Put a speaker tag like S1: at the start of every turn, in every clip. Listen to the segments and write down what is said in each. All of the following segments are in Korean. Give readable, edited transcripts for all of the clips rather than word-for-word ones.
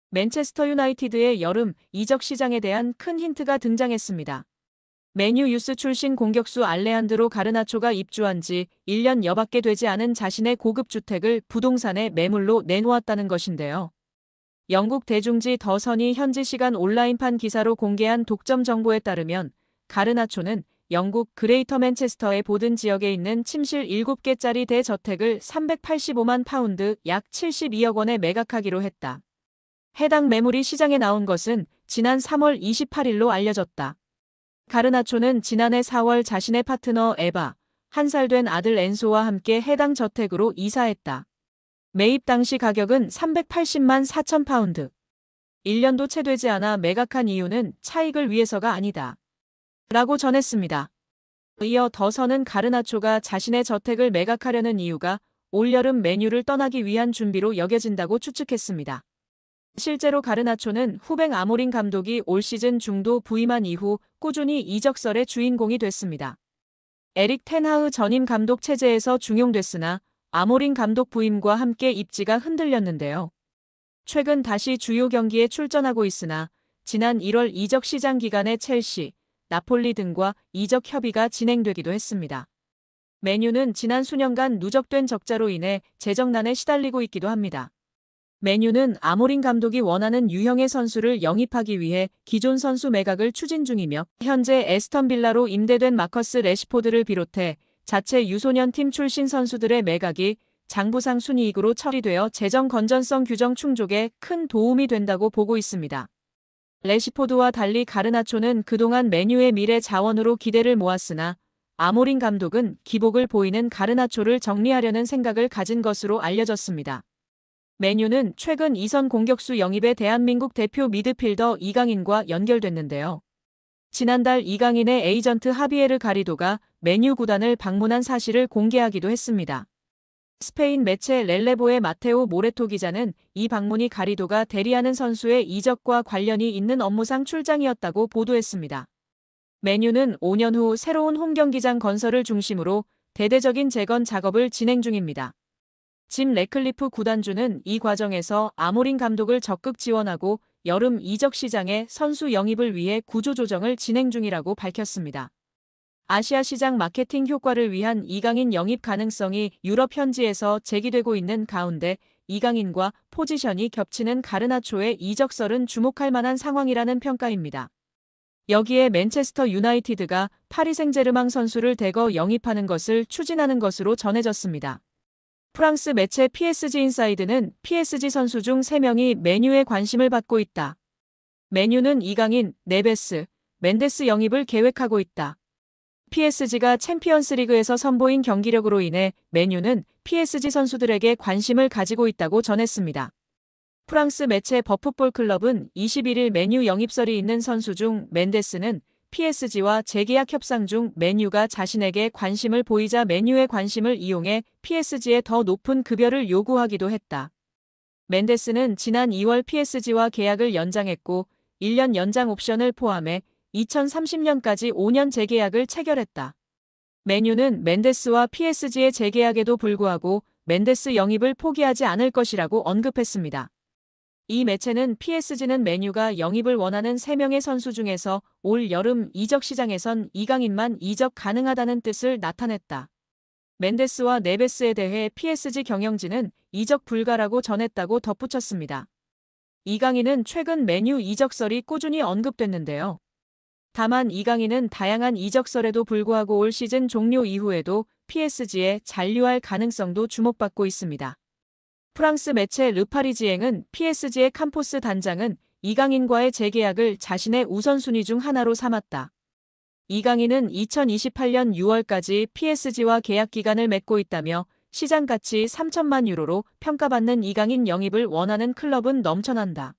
S1: 맨체스터 유나이티드의 여름 이적 시장에 대한 큰 힌트가 등장했습니다. 맨유 유스 출신 공격수 알레한드로 가르나초가 입주한 지 1년 여밖에 되지 않은 자신의 고급 주택을 부동산에 매물로 내놓았다는 것인데요. 영국 대중지 더 선이 현지 시간 온라인판 기사로 공개한 독점 정보에 따르면 가르나초는 영국 그레이터 맨체스터의 보든 지역에 있는 침실 7개짜리 대저택을 385만 파운드 약 72억 원에 매각하기로 했다. 해당 매물이 시장에 나온 것은 지난 3월 28일로 알려졌다. 가르나초는 지난해 4월 자신의 파트너 에바, 1살 된 아들 엔소와 함께 해당 저택으로 이사했다. 매입 당시 가격은 380만 4천 파운드. 1년도 채 되지 않아 매각한 이유는 차익을 위해서가 아니다. 라고 전했습니다. 이어 더선은 가르나초가 자신의 저택을 매각하려는 이유가 올여름 맨유를 떠나기 위한 준비로 여겨진다고 추측했습니다. 실제로 가르나초는 후배 아모린 감독이 올 시즌 중도 부임한 이후 꾸준히 이적설의 주인공이 됐습니다. 에릭 텐하흐 전임 감독 체제에서 중용됐으나 아모린 감독 부임과 함께 입지가 흔들렸는데요. 최근 다시 주요 경기에 출전하고 있으나 지난 1월 이적 시장 기간에 첼시, 나폴리 등과 이적 협의가 진행되기도 했습니다. 맨유는 지난 수년간 누적된 적자로 인해 재정난에 시달리고 있기도 합니다. 맨유는 아모린 감독이 원하는 유형의 선수를 영입하기 위해 기존 선수 매각을 추진 중이며 현재 에스턴 빌라로 임대된 마커스 레시포드를 비롯해 자체 유소년 팀 출신 선수들의 매각이 장부상 순이익으로 처리되어 재정 건전성 규정 충족에 큰 도움이 된다고 보고 있습니다. 레시포드와 달리 가르나초는 그동안 맨유의 미래 자원으로 기대를 모았으나 아모린 감독은 기복을 보이는 가르나초를 정리하려는 생각을 가진 것으로 알려졌습니다. 맨유는 최근 2선 공격수 영입에 대한민국 대표 미드필더 이강인과 연결됐는데요. 지난달 이강인의 에이전트 하비에르 가리도가 맨유 구단을 방문한 사실을 공개하기도 했습니다. 스페인 매체 렐레보의 마테오 모레토 기자는 이 방문이 가리도가 대리하는 선수의 이적과 관련이 있는 업무상 출장이었다고 보도했습니다. 맨유는 5년 후 새로운 홈경기장 건설을 중심으로 대대적인 재건 작업을 진행 중입니다. 짐 래클리프 구단주는 이 과정에서 아모린 감독을 적극 지원하고 여름 이적 시장에 선수 영입을 위해 구조조정을 진행 중이라고 밝혔습니다. 아시아 시장 마케팅 효과를 위한 이강인 영입 가능성이 유럽 현지에서 제기되고 있는 가운데 이강인과 포지션이 겹치는 가르나초의 이적설은 주목할 만한 상황이라는 평가입니다. 여기에 맨체스터 유나이티드가 파리 생제르맹 선수를 대거 영입하는 것을 추진하는 것으로 전해졌습니다. 프랑스 매체 PSG 인사이드는 PSG 선수 중 3명이 맨유에 관심을 받고 있다. 맨유는 이강인, 네베스, 멘데스 영입을 계획하고 있다. PSG가 챔피언스리그에서 선보인 경기력으로 인해 맨유는 PSG 선수들에게 관심을 가지고 있다고 전했습니다. 프랑스 매체 버풋볼 클럽은 21일 맨유 영입설이 있는 선수 중 멘데스는 PSG와 재계약 협상 중 맨유가 자신에게 관심을 보이자 맨유의 관심을 이용해 PSG에 더 높은 급여를 요구하기도 했다. 멘데스는 지난 2월 PSG와 계약을 연장했고 1년 연장 옵션을 포함해 2030년까지 5년 재계약을 체결했다. 맨유는 멘데스와 PSG의 재계약에도 불구하고 멘데스 영입을 포기하지 않을 것이라고 언급했습니다. 이 매체는 PSG는 맨유가 영입을 원하는 3명의 선수 중에서 올 여름 이적 시장에선 이강인만 이적 가능하다는 뜻을 나타냈다. 멘데스와 네베스에 대해 PSG 경영진은 이적 불가라고 전했다고 덧붙였습니다. 이강인은 최근 맨유 이적설이 꾸준히 언급됐는데요. 다만 이강인은 다양한 이적설에도 불구하고 올 시즌 종료 이후에도 PSG에 잔류할 가능성도 주목받고 있습니다. 프랑스 매체 르파리지앵은 PSG의 캄포스 단장은 이강인과의 재계약을 자신의 우선순위 중 하나로 삼았다. 이강인은 2028년 6월까지 PSG와 계약 기간을 맺고 있다며 시장 가치 3천만 유로로 평가받는 이강인 영입을 원하는 클럽은 넘쳐난다.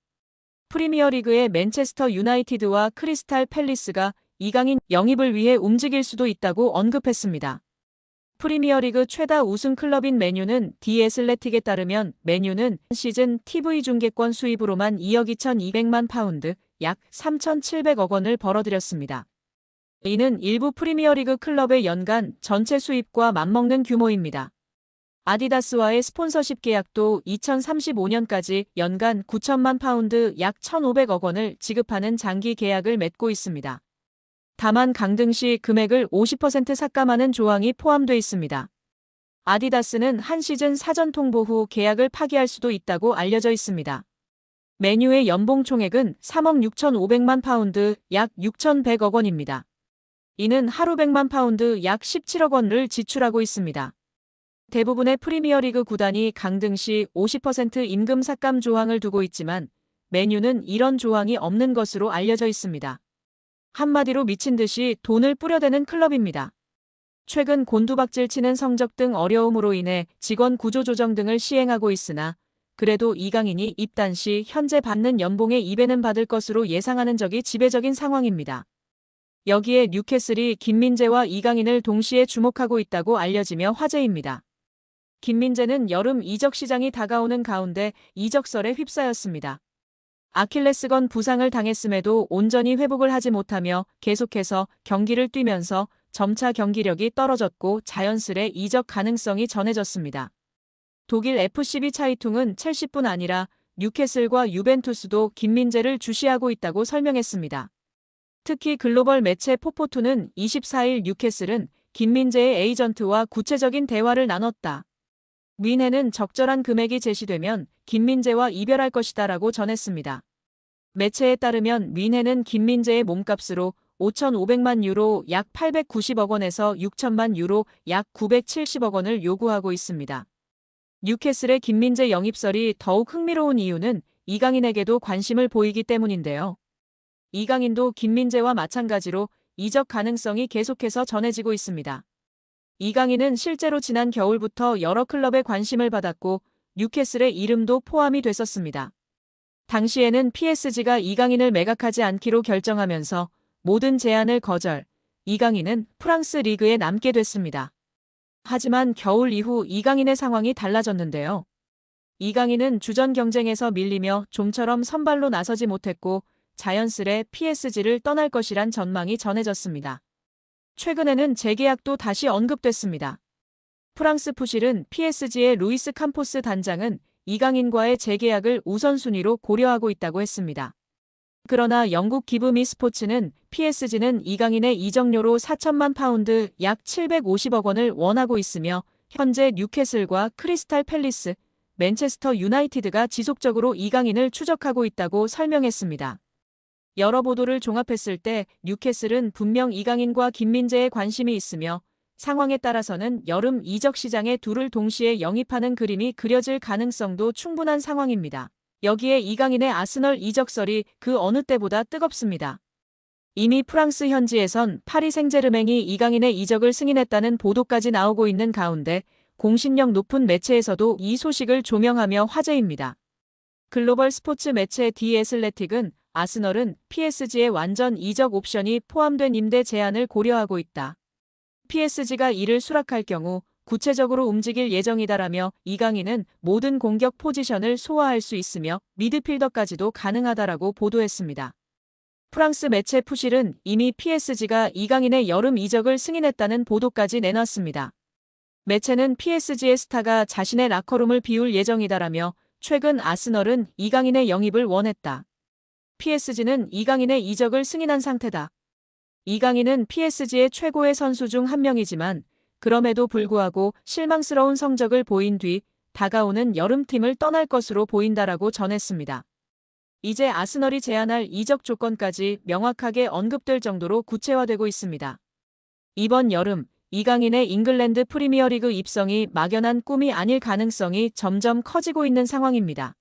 S1: 프리미어리그의 맨체스터 유나이티드와 크리스탈 팰리스가 이강인 영입을 위해 움직일 수도 있다고 언급했습니다. 프리미어리그 최다 우승 클럽인 맨유는 디 애슬레틱에 따르면 맨유는 시즌 TV 중계권 수입으로만 2억 2,200만 파운드, 약 3,700억 원을 벌어들였습니다. 이는 일부 프리미어리그 클럽의 연간 전체 수입과 맞먹는 규모입니다. 아디다스와의 스폰서십 계약도 2035년까지 연간 9천만 파운드 약 1,500억 원을 지급하는 장기 계약을 맺고 있습니다. 다만 강등 시 금액을 50% 삭감하는 조항이 포함돼 있습니다. 아디다스는 한 시즌 사전 통보 후 계약을 파기할 수도 있다고 알려져 있습니다. 맨유의 연봉 총액은 3억 6,500만 파운드 약 6,100억 원입니다. 이는 하루 100만 파운드 약 17억 원을 지출하고 있습니다. 대부분의 프리미어리그 구단이 강등 시 50% 임금 삭감 조항을 두고 있지만 맨유는 이런 조항이 없는 것으로 알려져 있습니다. 한마디로 미친 듯이 돈을 뿌려대는 클럽입니다. 최근 곤두박질 치는 성적 등 어려움으로 인해 직원 구조 조정 등을 시행하고 있으나 그래도 이강인이 입단 시 현재 받는 연봉의 2배는 받을 것으로 예상하는 적이 지배적인 상황입니다. 여기에 뉴캐슬이 김민재와 이강인을 동시에 주목하고 있다고 알려지며 화제입니다. 김민재는 여름 이적 시장이 다가오는 가운데 이적설에 휩싸였습니다. 아킬레스건 부상을 당했음에도 온전히 회복을 하지 못하며 계속해서 경기를 뛰면서 점차 경기력이 떨어졌고 자연스레 이적 가능성이 전해졌습니다. 독일 FCB 차이퉁은 첼시뿐 아니라 뉴캐슬과 유벤투스도 김민재를 주시하고 있다고 설명했습니다. 특히 글로벌 매체 포포투는 24일 뉴캐슬은 김민재의 에이전트와 구체적인 대화를 나눴다. 뮌헨은 적절한 금액이 제시되면 김민재와 이별할 것이다라고 전했습니다. 매체에 따르면 뮌헨은 김민재의 몸값으로 5,500만 유로 약 890억 원에서 6천만 유로 약 970억 원을 요구하고 있습니다. 뉴캐슬의 김민재 영입설이 더욱 흥미로운 이유는 이강인에게도 관심을 보이기 때문인데요. 이강인도 김민재와 마찬가지로 이적 가능성이 계속해서 전해지고 있습니다. 이강인은 실제로 지난 겨울부터 여러 클럽에 관심을 받았고 뉴캐슬의 이름도 포함이 됐었습니다. 당시에는 PSG가 이강인을 매각하지 않기로 결정하면서 모든 제안을 거절, 이강인은 프랑스 리그에 남게 됐습니다. 하지만 겨울 이후 이강인의 상황이 달라졌는데요. 이강인은 주전 경쟁에서 밀리며 좀처럼 선발로 나서지 못했고 자연스레 PSG를 떠날 것이란 전망이 전해졌습니다. 최근에는 재계약도 다시 언급됐습니다. 프랑스 푸실은 PSG의 루이스 캄포스 단장은 이강인과의 재계약을 우선순위로 고려하고 있다고 했습니다. 그러나 영국 기브미 스포츠는 PSG는 이강인의 이적료로 4천만 파운드 약 750억 원을 원하고 있으며 현재 뉴캐슬과 크리스탈 팰리스, 맨체스터 유나이티드가 지속적으로 이강인을 추적하고 있다고 설명했습니다. 여러 보도를 종합했을 때 뉴캐슬은 분명 이강인과 김민재에 관심이 있으며 상황에 따라서는 여름 이적 시장에 둘을 동시에 영입하는 그림이 그려질 가능성도 충분한 상황입니다. 여기에 이강인의 아스널 이적설이 그 어느 때보다 뜨겁습니다. 이미 프랑스 현지에선 파리 생제르맹이 이강인의 이적을 승인했다는 보도까지 나오고 있는 가운데 공신력 높은 매체에서도 이 소식을 조명하며 화제입니다. 글로벌 스포츠 매체 디 애슬레틱은 아스널은 PSG의 완전 이적 옵션이 포함된 임대 제한을 고려하고 있다. PSG가 이를 수락할 경우 구체적으로 움직일 예정이다라며 이강인은 모든 공격 포지션을 소화할 수 있으며 미드필더까지도 가능하다라고 보도했습니다. 프랑스 매체 푸실은 이미 PSG가 이강인의 여름 이적을 승인했다는 보도까지 내놨습니다. 매체는 PSG의 스타가 자신의 라커룸을 비울 예정이다라며 최근 아스널은 이강인의 영입을 원했다. PSG는 이강인의 이적을 승인한 상태다. 이강인은 PSG의 최고의 선수 중 한 명이지만 그럼에도 불구하고 실망스러운 성적을 보인 뒤 다가오는 여름팀을 떠날 것으로 보인다라고 전했습니다. 이제 아스널이 제안할 이적 조건까지 명확하게 언급될 정도로 구체화되고 있습니다. 이번 여름 이강인의 잉글랜드 프리미어리그 입성이 막연한 꿈이 아닐 가능성이 점점 커지고 있는 상황입니다.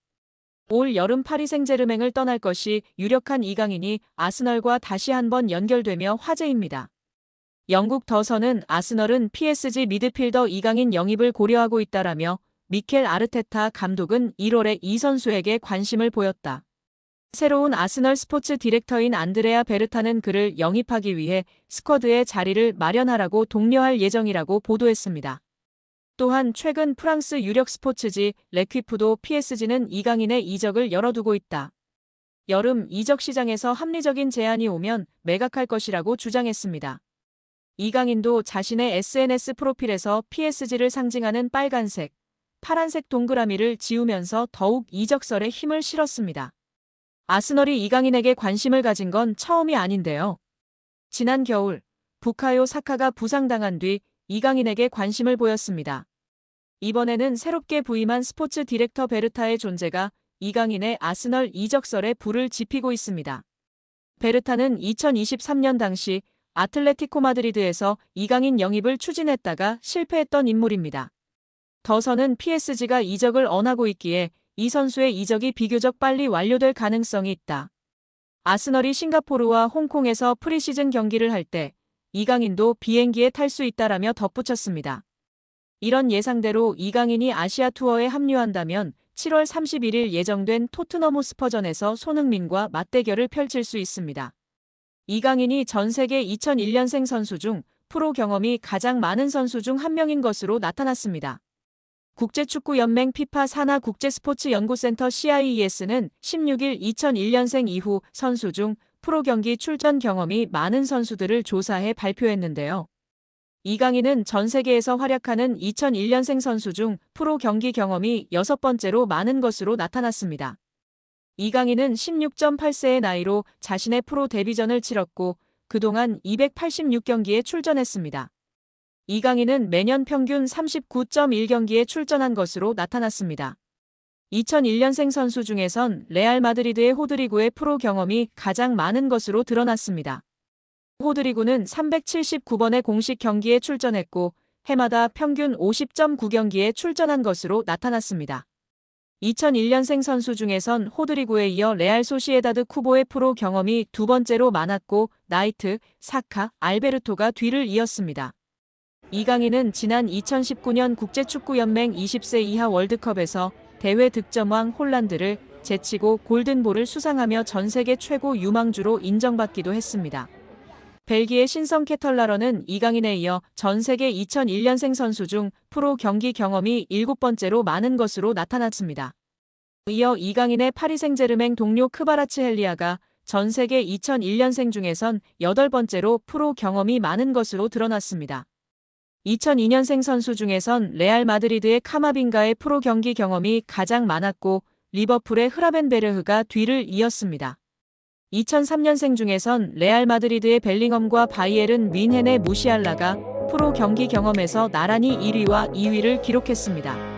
S1: 올 여름 파리 생제르맹을 떠날 것이 유력한 이강인이 아스널과 다시 한번 연결되며 화제입니다. 영국 더선은 아스널은 PSG 미드필더 이강인 영입을 고려하고 있다라며 미켈 아르테타 감독은 1월에 이 선수에게 관심을 보였다. 새로운 아스널 스포츠 디렉터인 안드레아 베르타는 그를 영입하기 위해 스쿼드에 자리를 마련하라고 독려할 예정이라고 보도했습니다. 또한 최근 프랑스 유력 스포츠지 레퀴프도 PSG는 이강인의 이적을 열어두고 있다. 여름 이적 시장에서 합리적인 제안이 오면 매각할 것이라고 주장했습니다. 이강인도 자신의 SNS 프로필에서 PSG를 상징하는 빨간색, 파란색 동그라미를 지우면서 더욱 이적설에 힘을 실었습니다. 아스널이 이강인에게 관심을 가진 건 처음이 아닌데요. 지난 겨울 부카요 사카가 부상당한 뒤 이강인에게 관심을 보였습니다. 이번에는 새롭게 부임한 스포츠 디렉터 베르타의 존재가 이강인의 아스널 이적설에 불을 지피고 있습니다. 베르타는 2023년 당시 아틀레티코 마드리드에서 이강인 영입을 추진했다가 실패했던 인물입니다. 더서는 PSG가 이적을 언하고 있기에 이 선수의 이적이 비교적 빨리 완료될 가능성이 있다. 아스널이 싱가포르와 홍콩에서 프리시즌 경기를 할 때 이강인도 비행기에 탈 수 있다라며 덧붙였습니다. 이런 예상대로 이강인이 아시아 투어에 합류한다면 7월 31일 예정된 토트넘 호스퍼전에서 손흥민과 맞대결을 펼칠 수 있습니다. 이강인이 전 세계 2001년생 선수 중 프로 경험이 가장 많은 선수 중 한 명인 것으로 나타났습니다. 국제축구연맹 피파 산하 국제스포츠연구센터 CIES는 16일 2001년생 이후 선수 중 프로 경기 출전 경험이 많은 선수들을 조사해 발표했는데요. 이강인은 전 세계에서 활약하는 2001년생 선수 중 프로 경기 경험이 6번째로 많은 것으로 나타났습니다. 이강인은 16.8세의 나이로 자신의 프로 데뷔전을 치렀고 그동안 286경기에 출전했습니다. 이강인은 매년 평균 39.1경기에 출전한 것으로 나타났습니다. 2001년생 선수 중에선 레알 마드리드의 호드리구의 프로 경험이 가장 많은 것으로 드러났습니다. 호드리구는 379번의 공식 경기에 출전했고 해마다 평균 50.9경기에 출전한 것으로 나타났습니다. 2001년생 선수 중에선 호드리구에 이어 레알 소시에다드 쿠보의 프로 경험이 두 번째로 많았고 나이트, 사카, 알베르토가 뒤를 이었습니다. 이강인은 지난 2019년 국제축구연맹 20세 이하 월드컵에서 대회 득점왕 홀란드를 제치고 골든볼을 수상하며 전 세계 최고 유망주로 인정받기도 했습니다. 벨기에 신성 케털라러는 이강인에 이어 전 세계 2001년생 선수 중 프로 경기 경험이 7번째로 많은 것으로 나타났습니다. 이어 이강인의 파리 생제르맹 동료 크바라츠헬리아가 전 세계 2001년생 중에선 8번째로 프로 경험이 많은 것으로 드러났습니다. 2002년생 선수 중에선 레알 마드리드의 카마빙가의 프로 경기 경험이 가장 많았고 리버풀의 흐라벤베르흐가 뒤를 이었습니다. 2003년생 중에선 레알 마드리드의 벨링엄과 바이에른 뮌헨의 무시알라가 프로 경기 경험에서 나란히 1위와 2위를 기록했습니다.